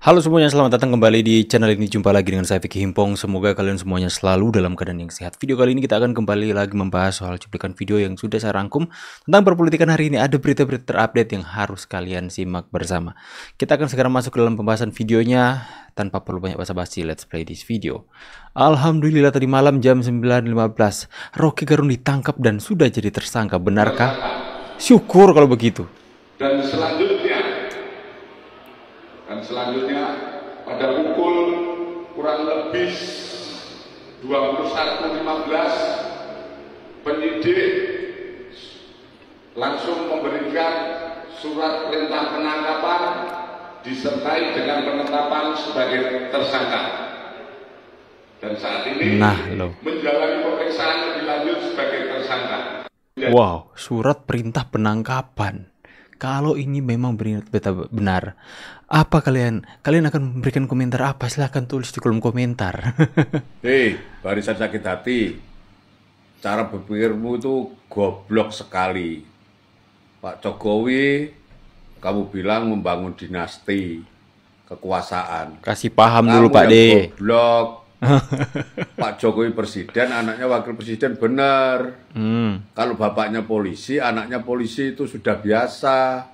Halo semuanya, selamat datang kembali di channel ini. Jumpa lagi dengan saya Vicky Himpong. Semoga kalian semuanya selalu dalam keadaan yang sehat. Video kali ini kita akan kembali lagi membahas soal cuplikan video yang sudah saya rangkum tentang perpolitikan hari ini. Ada berita-berita terupdate yang harus kalian simak bersama. Kita akan segera masuk ke dalam pembahasan videonya tanpa perlu banyak basa-basi. Let's play this video. Alhamdulillah tadi malam jam 9.15 Rocky Gerung ditangkap dan sudah jadi tersangka. Benarkah? Syukur kalau begitu. Dan selanjutnya pada pukul kurang lebih 21.15 penyidik langsung memberikan surat perintah penangkapan disertai dengan penetapan sebagai tersangka, dan saat ini menjalani pemeriksaan lebih lanjut sebagai tersangka. Wow, surat perintah penangkapan. Kalau ini memang benar, apa kalian akan memberikan komentar apa? Silahkan tulis di kolom komentar. Hei, barisan sakit hati, cara berpikirmu itu goblok sekali. Pak Jokowi, kamu bilang membangun dinasti kekuasaan. Kasih paham dulu Pak D. Goblok. Pak Jokowi presiden, anaknya wakil presiden, benar. Kalau bapaknya polisi, anaknya polisi itu sudah biasa.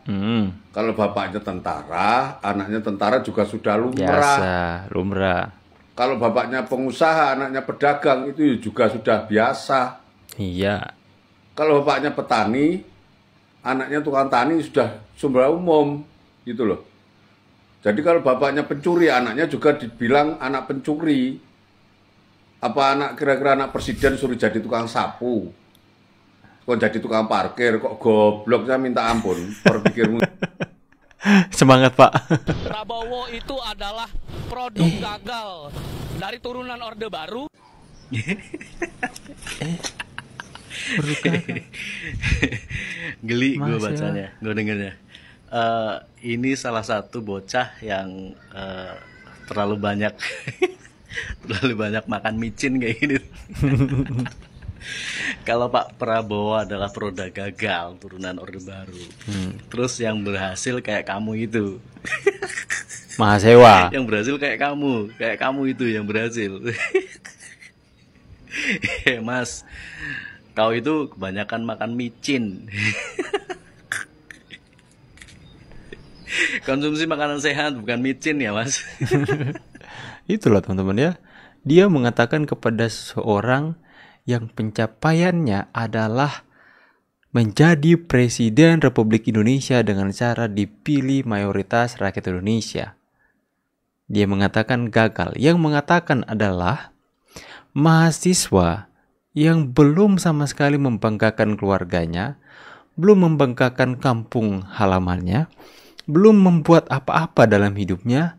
Kalau bapaknya tentara, anaknya tentara juga sudah lumrah. Kalau bapaknya pengusaha, anaknya pedagang, itu juga sudah biasa. Iya. Kalau bapaknya petani, anaknya tukang tani sudah sumber umum, gitu loh. Jadi kalau bapaknya pencuri, anaknya juga dibilang anak pencuri. Apa kira-kira anak presiden suruh jadi tukang sapu? Kok jadi tukang parkir? Kok gobloknya minta ampun? Berpikirmu. Semangat Pak. Prabowo itu adalah produk gagal dari turunan Orde Baru. Geli gue bacanya, gue dengernya. Ini salah satu bocah yang terlalu banyak makan micin kayak gini. Kalau Pak Prabowo adalah produk gagal turunan Orde Baru, terus yang berhasil kayak kamu itu, Mahasewa. yang berhasil kayak kamu itu yang berhasil. Mas, kau itu kebanyakan makan micin. Konsumsi makanan sehat bukan micin ya Mas. Itulah teman-teman ya. Dia mengatakan kepada seseorang yang pencapaiannya adalah menjadi Presiden Republik Indonesia dengan cara dipilih mayoritas rakyat Indonesia. Dia mengatakan gagal. Yang mengatakan adalah mahasiswa yang belum sama sekali membanggakan keluarganya, belum membanggakan kampung halamannya, belum membuat apa-apa dalam hidupnya,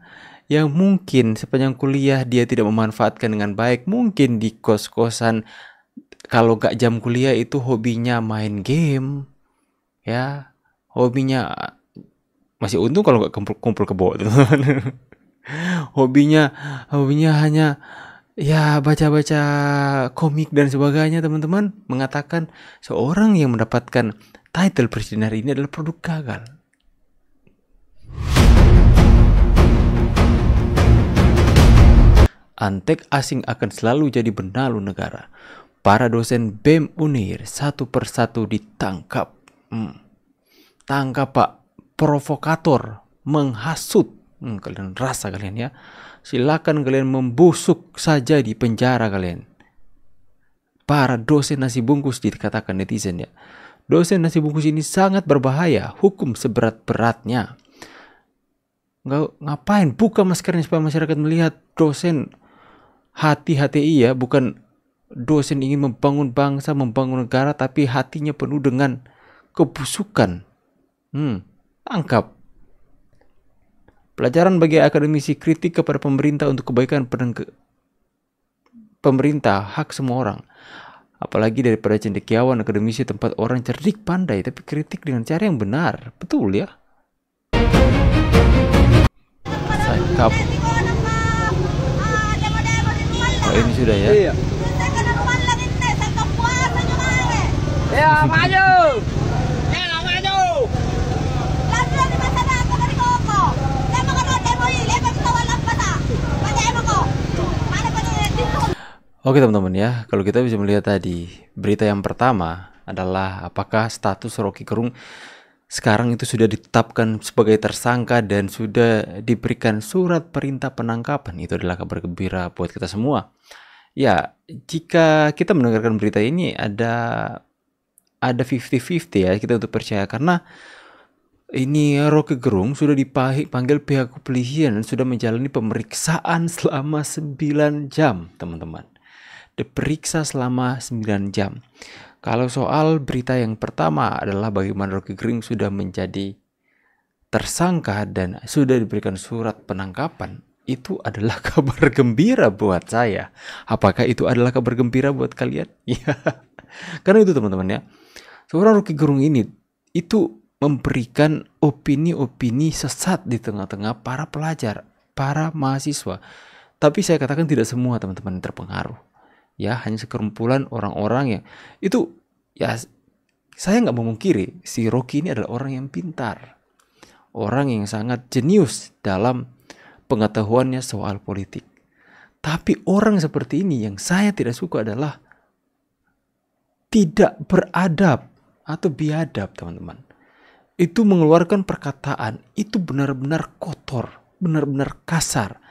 yang mungkin sepanjang kuliah dia tidak memanfaatkan dengan baik. Mungkin di kos-kosan, kalau gak jam kuliah itu hobinya main game, ya, hobinya masih untung kalau gak kumpul kebo, teman-teman. hobinya hanya ya baca-baca komik dan sebagainya, teman-teman. Mengatakan seorang yang mendapatkan title presiden hari ini adalah produk gagal. Antek asing akan selalu jadi benalu negara. Para dosen BEM Unair satu persatu ditangkap. Tangkap Pak, provokator, menghasut. Kalian rasa kalian ya. Silakan kalian membusuk saja di penjara kalian. Para dosen nasi bungkus dikatakan netizen ya. Dosen nasi bungkus ini sangat berbahaya. Hukum seberat-beratnya. Ngapain buka maskernya supaya masyarakat melihat dosen hati-hati ya, bukan dosen ingin membangun bangsa, membangun negara, tapi hatinya penuh dengan kebusukan. Tangkap. Pelajaran bagi akademisi, kritik kepada pemerintah untuk kebaikan pemerintah, hak semua orang. Apalagi daripada cendekiawan akademisi tempat orang cerdik pandai, tapi kritik dengan cara yang benar. Betul ya? Saya kapok. Oh, ini sudah ya? Iya. Ya, maju. Ya, maju. Oke teman-teman ya, kalau kita bisa melihat tadi, berita yang pertama adalah apakah status Rocky Gerung sekarang itu sudah ditetapkan sebagai tersangka dan sudah diberikan surat perintah penangkapan. Itu adalah kabar gembira buat kita semua. Ya, jika kita mendengarkan berita ini ada 50-50 ya kita untuk percaya, karena ini Rocky Gerung sudah dipanggil pihak kepolisian dan sudah menjalani pemeriksaan selama 9 jam, teman-teman. Diperiksa selama 9 jam. Kalau soal berita yang pertama adalah bagaimana Rocky Gerung sudah menjadi tersangka dan sudah diberikan surat penangkapan, itu adalah kabar gembira buat saya. Apakah itu adalah kabar gembira buat kalian? Ya. Karena itu teman-teman ya, seorang Rocky Gerung ini itu memberikan opini-opini sesat di tengah-tengah para pelajar, para mahasiswa. Tapi saya katakan tidak semua teman-teman terpengaruh. Ya, hanya sekumpulan orang-orang yang itu, ya saya nggak memungkiri si Rocky ini adalah orang yang pintar, orang yang sangat jenius dalam pengetahuannya soal politik. Tapi orang seperti ini yang saya tidak suka adalah tidak beradab atau biadab, teman-teman. Itu mengeluarkan perkataan itu benar-benar kotor, benar-benar kasar,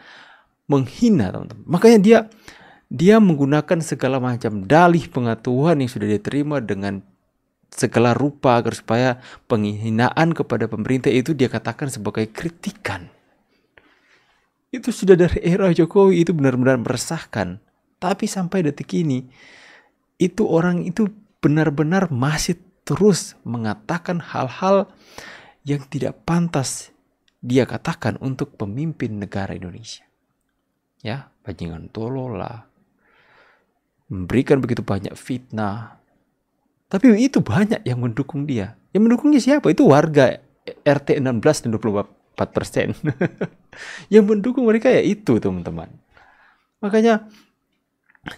menghina, teman-teman. Makanya dia menggunakan segala macam dalih pengetahuan yang sudah diterima dengan segala rupa agar supaya penghinaan kepada pemerintah itu dia katakan sebagai kritikan. Itu sudah dari era Jokowi, itu benar-benar meresahkan. Tapi sampai detik ini, itu orang itu benar-benar masih terus mengatakan hal-hal yang tidak pantas dia katakan untuk pemimpin negara Indonesia. Ya, bajingan tolol lah. Memberikan begitu banyak fitnah. Tapi itu banyak yang mendukung dia. Yang mendukungnya siapa? Itu warga RT 16 dan 24%. Yang mendukung mereka ya itu, teman-teman. Makanya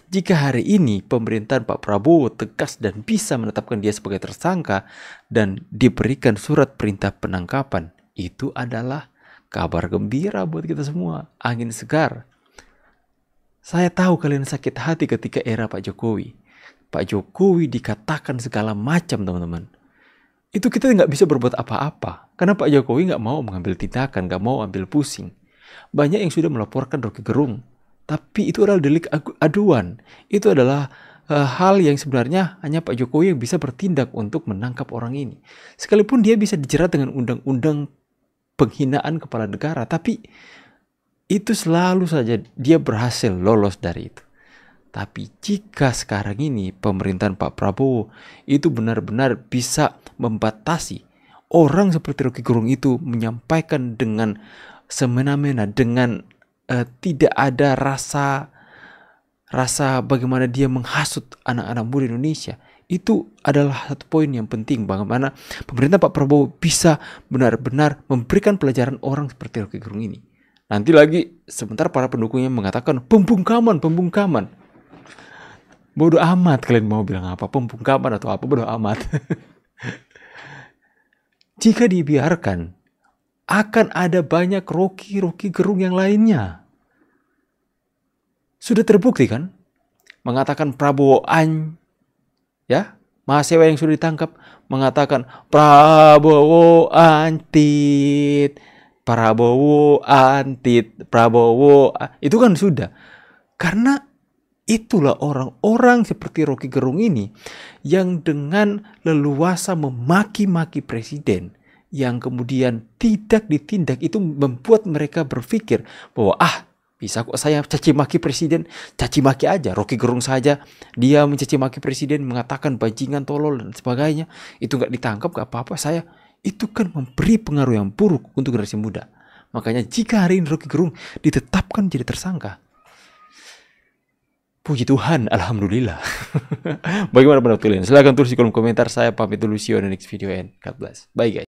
jika hari ini pemerintahan Pak Prabowo tegas dan bisa menetapkan dia sebagai tersangka dan diberikan surat perintah penangkapan, itu adalah kabar gembira buat kita semua. Angin segar. Saya tahu kalian sakit hati ketika era Pak Jokowi. Pak Jokowi dikatakan segala macam, teman-teman. Itu kita nggak bisa berbuat apa-apa. Karena Pak Jokowi nggak mau mengambil tindakan, nggak mau ambil pusing. Banyak yang sudah melaporkan Rocky Gerung. Tapi itu adalah delik aduan. Itu adalah hal yang sebenarnya hanya Pak Jokowi yang bisa bertindak untuk menangkap orang ini. Sekalipun dia bisa dijerat dengan undang-undang penghinaan kepala negara. Tapi itu selalu saja dia berhasil lolos dari itu. Tapi jika sekarang ini pemerintahan Pak Prabowo itu benar-benar bisa membatasi orang seperti Rocky Gerung itu menyampaikan dengan semena-mena, dengan tidak ada rasa bagaimana dia menghasut anak-anak muda Indonesia. Itu adalah satu poin yang penting, bagaimana pemerintah Pak Prabowo bisa benar-benar memberikan pelajaran orang seperti Rocky Gerung ini. Nanti lagi sebentar para pendukungnya mengatakan pembungkaman. Bodoh amat kalian mau bilang apa, pembungkaman atau apa, bodoh amat. Jika dibiarkan, akan ada banyak Rocky Gerung yang lainnya. Sudah terbukti kan? Mengatakan Prabowo ya, mahasiswa yang sudah ditangkap mengatakan Prabowo antit, itu kan sudah. Karena itulah orang-orang seperti Rocky Gerung ini yang dengan leluasa memaki-maki presiden, yang kemudian tidak ditindak, itu membuat mereka berpikir bahwa bisa kok saya caci maki presiden, caci maki aja. Rocky Gerung saja dia mencaci maki presiden, mengatakan bajingan, tolol dan sebagainya, itu nggak ditangkap, nggak apa-apa. Saya itu kan memberi pengaruh yang buruk untuk generasi muda. Makanya jika hari ini Rocky Gerung ditetapkan jadi tersangka, puji Tuhan, alhamdulillah. Bagaimana pendapat kalian? Silahkan tulis di kolom komentar. Saya pamit dulu, see you on the next video and God bless. Bye guys.